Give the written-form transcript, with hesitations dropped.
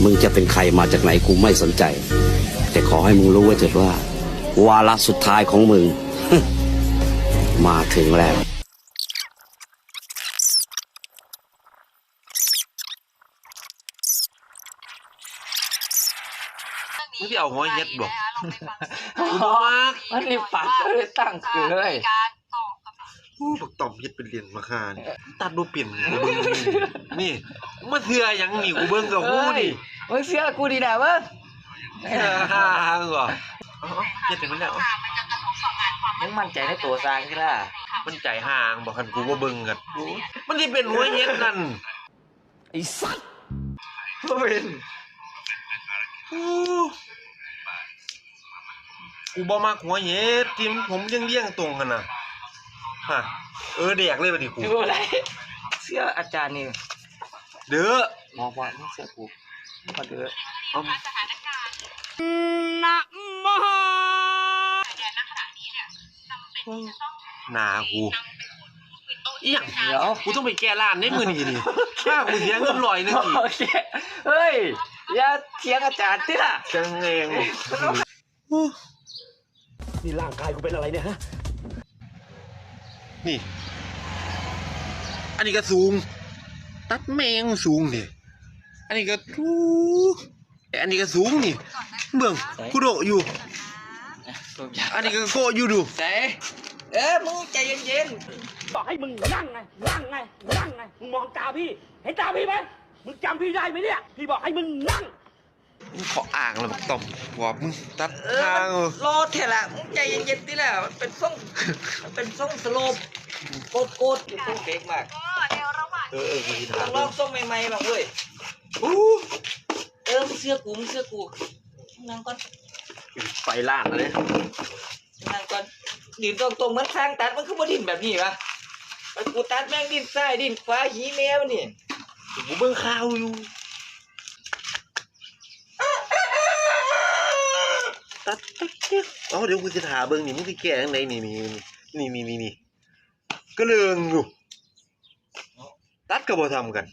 มึงจะเป็นใครมาจากไหนกูไม่สนใจแต่ขอให้มึงรู้ไว้เถิดว่าวาระสุดท้ายของมึง มาถึงแล้วมึงที่เอาหัวเย็ดบอก มันนี่ปากเลยตั้งเกย บักต่อมเย็ดเป็นเหรียญมาคานี่ตัดบ่เปลี่ยนกูเบิ่งนี่มาเถื่อหยังนี่กูเบิ่งกับหูนี่ มึงเสียกูดีนะเว้ย ฮ่าเหรอเย็ดเป็นมันแล้ว มึงมั่นใจในตัวสร้างใช่ล่ะ มันใจห่างบอกคันกูบ่เบิ่งกันมันสิเป็นหัวเย็ดนั่น ไอ้สัส บ่เป็นกูบ่มักหัวเย็ดที่ผมเลี้ยงตรงกันน่ะฮะแดกเลยบัดนี้กู ดูอะไรเสียอาจารย์นี่ เด้อ มองว่ามึงเสียกูมาเด้อ เอา นะมหา หน้ากูอีหยัง เดี๋ยว กูต้องไปแก้ร้านในมื้อนี้นี่ถ้ากูเสียเงิน100นึงอีก โอเคเฮ้ยอย่าเถียงอาจารย์ติล่ะ จังเอง นี่ร่างกายกูเป็นอะไรเนี่ยฮะ นี่ อันนี้ก็สูง ตัดแมงสูงนี่อันนี้ก็ทูอันนี้ก็สูงนี่เบิ่งกูโดดอยู่ อันนี้ก็โกะอยู่ดู ใส่มึงใจเย็น บอกให้มึงนั่งไงนั่งไงนั่งไงมึงมองตาพี่เห็นตาพี่ไหมมึงจำพี่ได้ไหมเนี่ยพี่บอกให้มึงนั่ง มึงขออ่างเลยบักต่อมบอกมึงตัด ๆ ทาง รอเถอะล่ะมึงใจเย็นๆติล่ะมันเป็นทรงสโลปโกดทรงเก๊กมาก กูสิถา ต้ ม องลองทรงใหม่ๆบ้างเว้ยมึงเสื้อกูนั่งก่อน ไปล่างเลย นั่งก่อนดินตรงๆเหมือนทางตัดมันคือบ่ดินแบบนี้วะไปกูตัดแม่งดินซ้ายดินขวาหีแม่มันนี่ กูเบิ่งข่าวอยู่ตัดเอาเดี๋ยวกูจะถามเบิ่งนี่มึงสิแก้จังไดนี่ก็เรื่องอยู่ตัดก็บ่ทำกัน